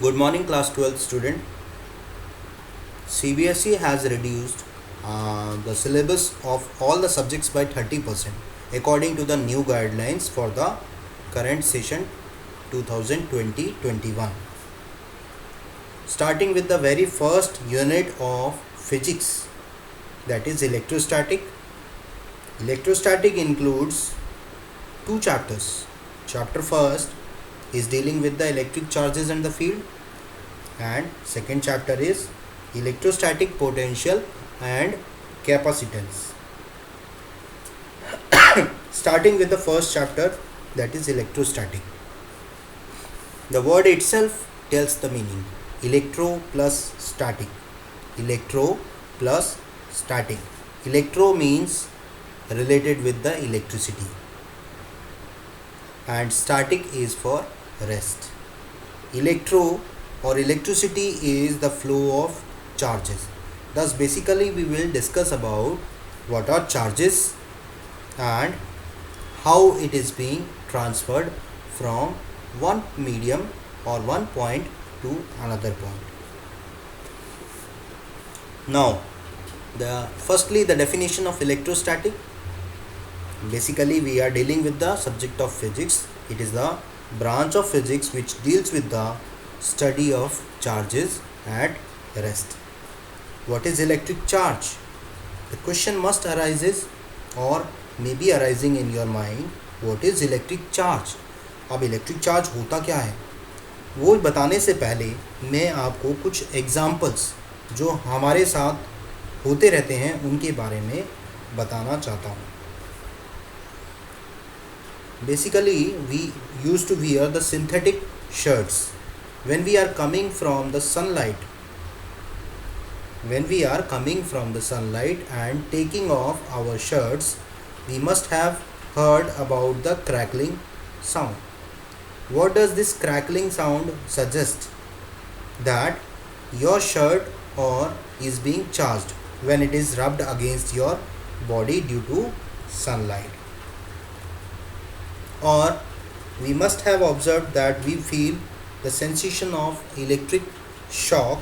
Good morning, class 12th student. CBSE has reduced the syllabus of all the subjects by 30% according to the new guidelines for the current session 2020-21. Starting with the very first unit of physics, that is electrostatic. Electrostatic includes two chapters. Chapter first is dealing with the electric charges and the field, and second chapter is electrostatic potential and capacitance. Starting with the first chapter, that is electrostatic. The word itself tells the meaning: electro plus static. Electro plus static. Electro means related with the electricity, and static is for rest. Electro or electricity is the flow of charges. Thus basically we will discuss about what are charges and how it is being transferred from one medium or one point to another point. Now, firstly the definition of electrostatic. Basically we are dealing with the subject of physics. It is the branch of physics which deals with the study of charges at rest. What is electric charge? The question must arises or may be arising in your mind, what is electric charge? अब electric charge होता क्या है वो बताने से पहले मैं आपको कुछ एग्जाम्पल्स जो हमारे साथ होते रहते हैं उनके बारे में बताना चाहता हूँ. Basically we used to wear the synthetic shirts when we are coming from the sunlight. When we are coming from the sunlight and taking off our shirts, we must have heard about the crackling sound. What does this crackling sound suggest? That your shirt or is being charged when it is rubbed against your body due to sunlight. Or we must have observed that we feel the sensation of electric shock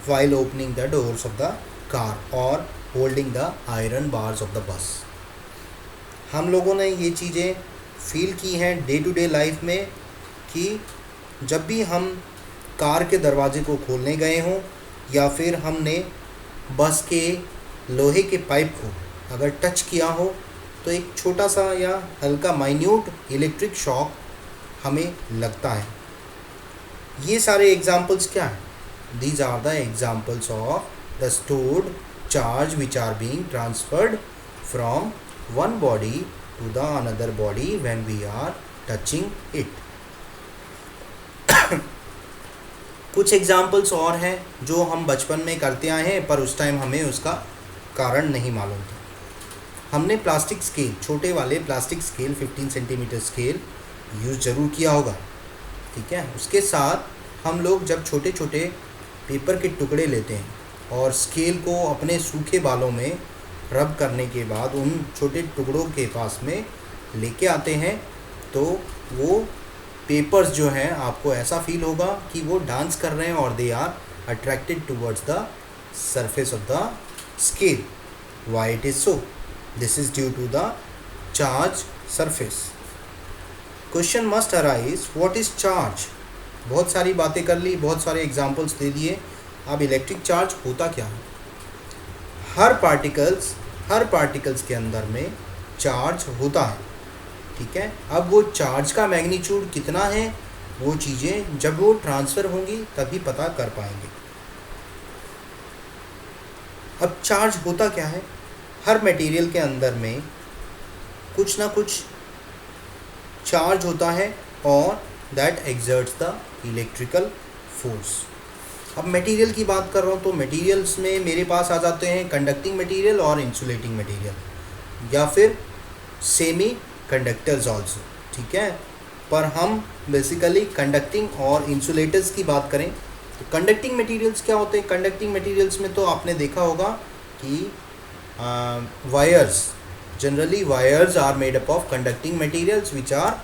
while opening the doors of the car or holding the iron bars of the bus. हम लोगों ने ये चीज़ें feel की हैं day to day life में कि जब भी हम कार के दरवाजे को खोलने गए हों या फिर हमने बस के लोहे के पाइप को अगर टच किया हो तो एक छोटा सा या हल्का माइन्यूट इलेक्ट्रिक शॉक हमें लगता है. ये सारे एग्जाम्पल्स क्या हैं? These are the examples of the stored charge which are being transferred from one body to the another body when we are touching it. कुछ एग्जाम्पल्स और हैं जो हम बचपन में करते आए हैं पर उस टाइम हमें उसका कारण नहीं मालूम था. हमने प्लास्टिक स्केल, छोटे वाले plastic scale 15 centimetre scale use ज़रूर किया होगा. ठीक है, उसके साथ हम लोग जब छोटे छोटे पेपर के टुकड़े लेते हैं और स्केल को अपने सूखे बालों में रब करने के बाद उन छोटे टुकड़ों के पास में लेके आते हैं तो वो पेपर्स जो हैं आपको ऐसा फील होगा कि वो डांस कर रहे हैं और they are attracted towards the surface of the scale. Why it is so? This is due to the charge surface. Question must arise, what is charge? बहुत सारी बातें कर ली, बहुत सारे एग्जाम्पल्स दे दिए. अब इलेक्ट्रिक चार्ज होता क्या है? हर पार्टिकल्स के अंदर में चार्ज होता है. ठीक है, अब वो चार्ज का मैग्नीट्यूड कितना है वो चीज़ें जब वो ट्रांसफ़र होंगी तभी पता कर पाएंगे. अब चार्ज होता क्या है? हर मटेरियल के अंदर में कुछ ना कुछ चार्ज होता है और that exerts the electrical force. अब मटेरियल की बात कर रहा हूँ तो मटेरियल्स में मेरे पास आ जाते हैं कंडक्टिंग मटेरियल और इंसुलेटिंग मटेरियल या फिर सेमी कंडक्टर्स आल्सो. ठीक है, पर हम बेसिकली कंडक्टिंग और इंसुलेटर्स की बात करें तो कंडक्टिंग मटेरियल्स क्या होते हैं? कंडक्टिंग मटेरियल्स में तो आपने देखा होगा कि wires, generally wires are made up of conducting materials which are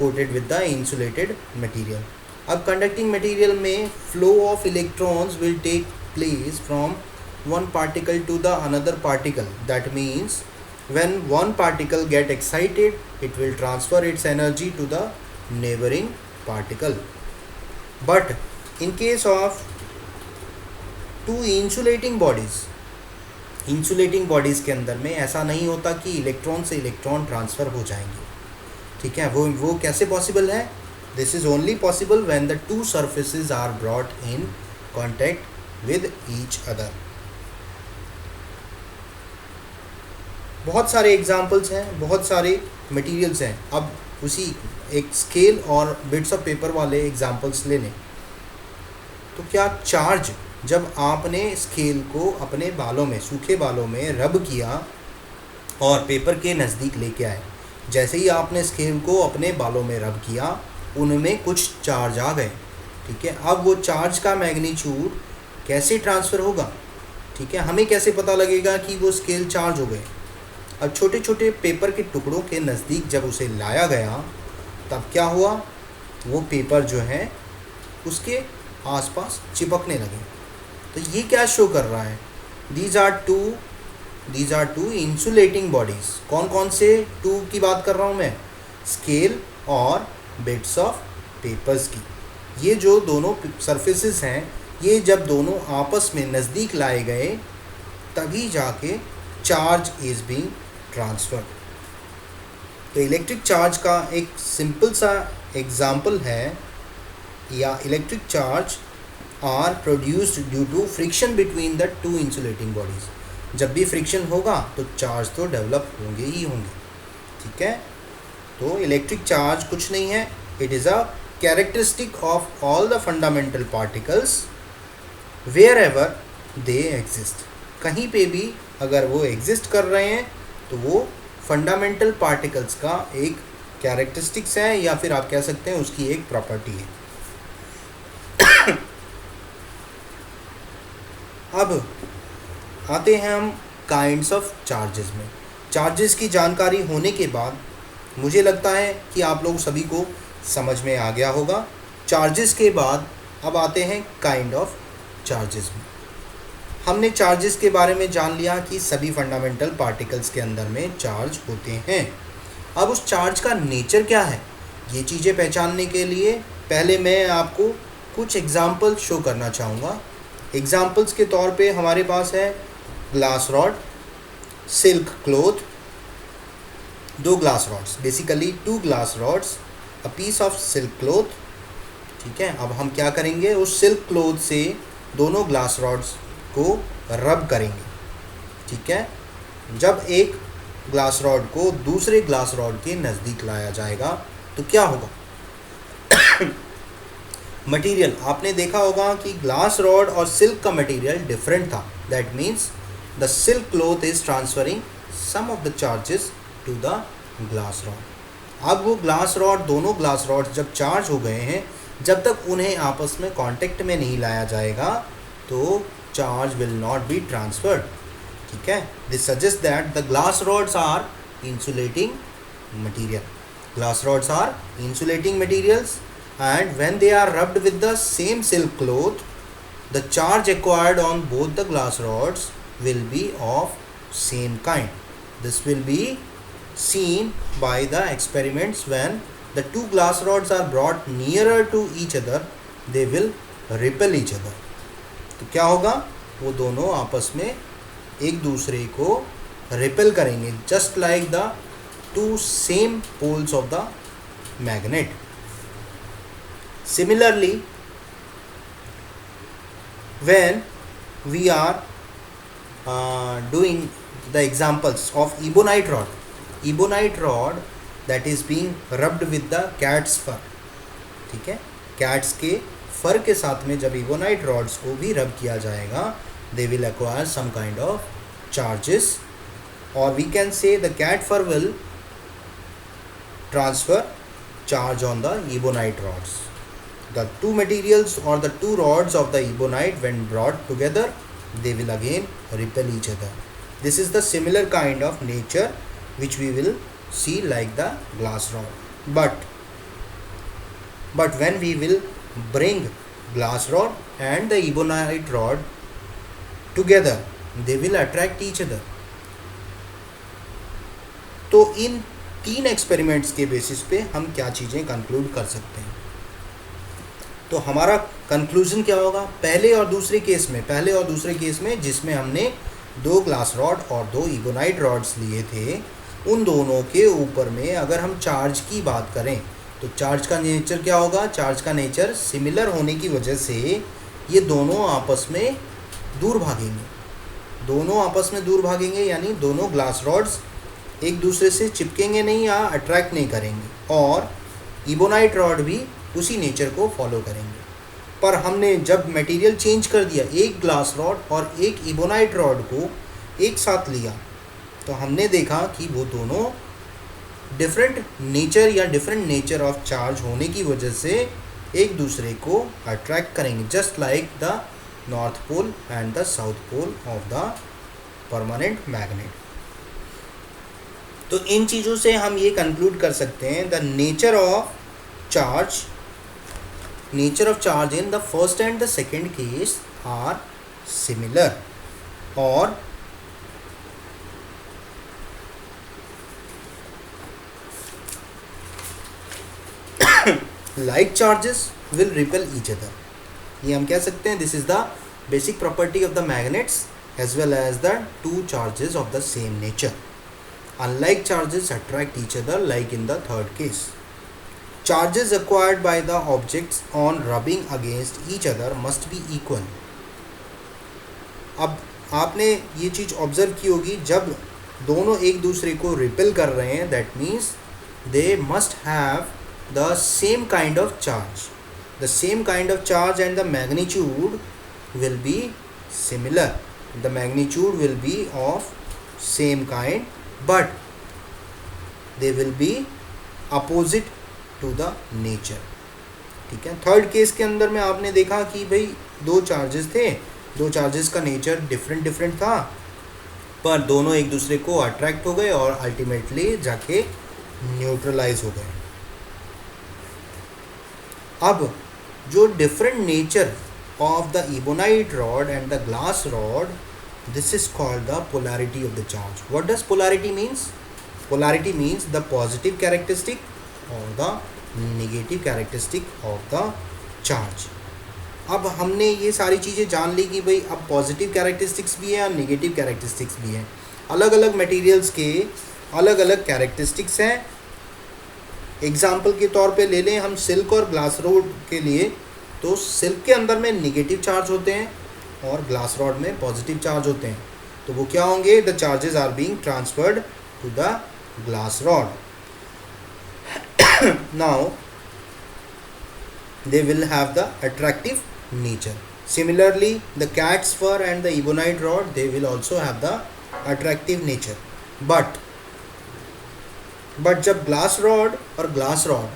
coated with the insulated material. अब कंडक्टिंग मटेरियल में flow of electrons will take place from one particle to the another particle. That means when one particle get excited, it will transfer its energy to the neighboring particle. But in case of two insulating bodies, insulating bodies के अंदर में ऐसा नहीं होता कि electron से electron transfer हो जाएंगे. ठीक है, वो कैसे पॉसिबल है? This is only possible when the two surfaces are brought in contact with each other. बहुत सारे एग्जाम्पल्स हैं, बहुत सारे मटेरियल्स हैं. अब उसी एक स्केल और बिट्स ऑफ पेपर वाले एग्जाम्पल्स ले लें. तो क्या चार्ज, जब आपने स्केल को अपने बालों में, सूखे बालों में रब किया और पेपर के नज़दीक लेके आए, जैसे ही आपने स्केल को अपने बालों में रब किया, उनमें कुछ चार्ज आ गए. ठीक है, अब वो चार्ज का मैग्नीट्यूड कैसे ट्रांसफ़र होगा? ठीक है, हमें कैसे पता लगेगा कि वो स्केल चार्ज हो गए? अब छोटे छोटे पेपर के टुकड़ों के नज़दीक जब उसे लाया गया, तब क्या हुआ? वो पेपर जो है उसके आसपास चिपकने लगे. तो ये क्या शो कर रहा है? These are two insulating bodies. कौन कौन से टू की बात कर रहा हूँ मैं? स्केल और बिट्स ऑफ पेपर्स की. ये जो दोनों सरफेसेस हैं, ये जब दोनों आपस में नज़दीक लाए गए, तभी जाके चार्ज इज़ बीइंग ट्रांसफ़र. तो इलेक्ट्रिक चार्ज का एक सिंपल सा एग्जाम्पल है, या electric charge are produced due to friction between the two insulating bodies. जब भी फ्रिक्शन होगा तो चार्ज तो डेवलप होंगे ही होंगे. ठीक है, तो इलेक्ट्रिक चार्ज कुछ नहीं है, it is a characteristic of all the fundamental particles wherever they exist. कहीं पे भी अगर वो एग्जिस्ट कर रहे हैं तो वो फंडामेंटल पार्टिकल्स का एक कैरेक्टरिस्टिक्स है, या फिर आप कह सकते हैं उसकी एक प्रॉपर्टी है. अब आते हैं हम काइंड्स ऑफ चार्जेस में. चार्जेस की जानकारी होने के बाद मुझे लगता है कि आप लोग सभी को समझ में आ गया होगा. चार्जेस के बाद अब आते हैं काइंड ऑफ चार्जेस में. हमने चार्जेस के बारे में जान लिया कि सभी फंडामेंटल पार्टिकल्स के अंदर में चार्ज होते हैं. अब उस चार्ज का नेचर क्या है, ये चीज़ें पहचानने के लिए पहले मैं आपको कुछ एग्जाम्पल शो करना चाहूँगा. एग्जाम्पल्स के तौर पे हमारे पास है ग्लास रॉड, सिल्क क्लॉथ, दो glass rods, basically two glass rods, a piece of silk cloth. ठीक है, अब हम क्या करेंगे? उस सिल्क क्लॉथ से दोनों ग्लास रॉड्स को रब करेंगे. ठीक है, जब एक ग्लास रॉड को दूसरे ग्लास रॉड के नज़दीक लाया जाएगा तो क्या होगा? मटेरियल, आपने देखा होगा कि ग्लास रॉड और सिल्क का मटेरियल डिफरेंट था. That means the silk cloth is transferring some of the charges to the glass rod. अब वो ग्लास रॉड, दोनों ग्लास रॉड जब चार्ज हो गए हैं, जब तक उन्हें आपस में कांटेक्ट में नहीं लाया जाएगा तो charge will not be transferred. ठीक है, this suggest that the glass rods are insulating material. Glass rods are insulating materials, and when they are rubbed with the same silk cloth, the charge acquired on both the glass rods will be of same kind. This will be seen by the experiments. When the two glass rods are brought nearer to each other, they will repel each other. तो क्या होगा? वो दोनों आपस में एक दूसरे को रिपेल करेंगे, just like the two same poles of the magnet. Similarly, when we are doing the examples of ebonite rod that is being rubbed with the cat's fur. ठीक है, cats के फर के साथ में जब ebonite rods को भी रब किया जाएगा, they will acquire some kind of charges, or we can say the cat fur will transfer charge on the ebonite rods. The two materials or the two rods of the ebonite, when brought together, they will again repel each other. This is the similar kind of nature which we will see like the glass rod. But when we will bring glass rod and the ebonite rod together, they will attract each other. तो इन 3 experiments के basis पे हम क्या चीज़ें conclude कर सकते हैं? तो हमारा कंक्लूजन क्या होगा? पहले और दूसरे केस में जिसमें हमने 2 ग्लास रॉड और 2 इबोनाइट रॉड्स लिए थे, उन दोनों के ऊपर में अगर हम चार्ज की बात करें तो चार्ज का नेचर क्या होगा? चार्ज का नेचर सिमिलर होने की वजह से ये दोनों आपस में दूर भागेंगे, यानी दोनों ग्लास रॉड्स एक दूसरे से चिपकेंगे नहीं या अट्रैक्ट नहीं करेंगे, और इबोनाइट रॉड भी उसी नेचर को फॉलो करेंगे। पर हमने जब मटेरियल चेंज कर दिया, एक ग्लास रॉड और एक इबोनाइट रॉड को एक साथ लिया, तो हमने देखा कि वो दोनों डिफरेंट नेचर ऑफ चार्ज होने की वजह से एक दूसरे को अट्रैक्ट करेंगे, just like the north pole and the south pole of the permanent magnet. तो इन चीज़ों से हम ये कंक्लूड कर सकते हैं, the nature of charge in the first and the second case are similar, or like charges will repel each other. ये हम कह सकते हैं, this is the basic property of the magnets as well as the 2 charges of the same nature. Unlike charges attract each other, like in the third case. Charges acquired by the objects on rubbing against each other must be equal. अब आपने ये चीज़ observe की होगी, जब दोनों एक दूसरे को रिपेल कर रहे हैं, that means they must have the same kind of charge. The same kind of charge and the magnitude will be similar. The magnitude will be of same kind, but they will be opposite to the nature. ठीक है. Third case के अंदर में आपने देखा कि भाई 2 charges थे, 2 चार्जेस का नेचर डिफरेंट था, पर दोनों एक दूसरे को अट्रैक्ट हो गए और अल्टीमेटली जाके न्यूट्रलाइज हो गए. अब जो different nature of the ebonite rod and the glass rod, this is called the polarity of the charge. What does polarity means? Polarity means the positive characteristic और the negative characteristic of the charge. अब हमने ये सारी चीज़ें जान ली कि भाई अब पॉजिटिव कैरेक्टरिस्टिक्स भी है और नेगेटिव कैरेक्टरिस्टिक्स भी हैं. अलग अलग मटेरियल्स के अलग अलग कैरेक्टरिस्टिक्स हैं. एग्जाम्पल के तौर पे ले लें हम सिल्क और ग्लास रॉड के लिए, तो सिल्क के अंदर में नेगेटिव चार्ज होते हैं और ग्लास रॉड में पॉजिटिव चार्ज होते हैं. तो वो क्या होंगे? The charges are being transferred to the glass rod. Now they will have the attractive nature. Similarly, the cat's fur and the ebonite rod, they will also have the attractive nature. But जब glass rod और glass rod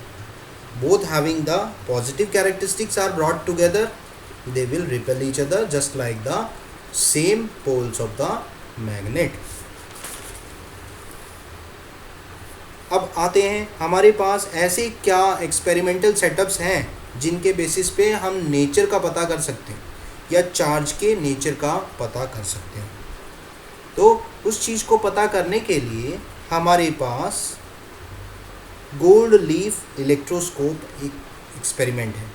both having the positive characteristics are brought together, they will repel each other just like the same poles of the magnet. अब आते हैं, हमारे पास ऐसे क्या experimental setups हैं जिनके बेसिस पे हम नेचर का पता कर सकते हैं या चार्ज के नेचर का पता कर सकते हैं. तो उस चीज़ को पता करने के लिए हमारे पास गोल्ड लीफ इलेक्ट्रोस्कोप एक एक्सपेरिमेंट है.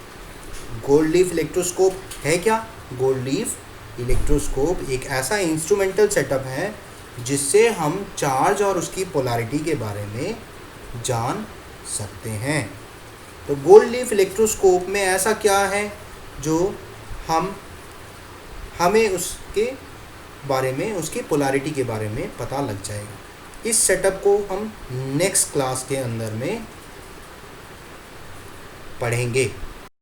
गोल्ड लीफ इलेक्ट्रोस्कोप है क्या? गोल्ड लीफ इलेक्ट्रोस्कोप एक ऐसा इंस्ट्रूमेंटल सेटअप है जिससे हम चार्ज और उसकी पोलैरिटी के बारे में जान सकते हैं. तो गोल्ड लीफ इलेक्ट्रोस्कोप में ऐसा क्या है जो हमें उसके बारे में, उसकी पोलैरिटी के बारे में पता लग जाएगा. इस सेटअप को हम नेक्स्ट क्लास के अंदर में पढ़ेंगे.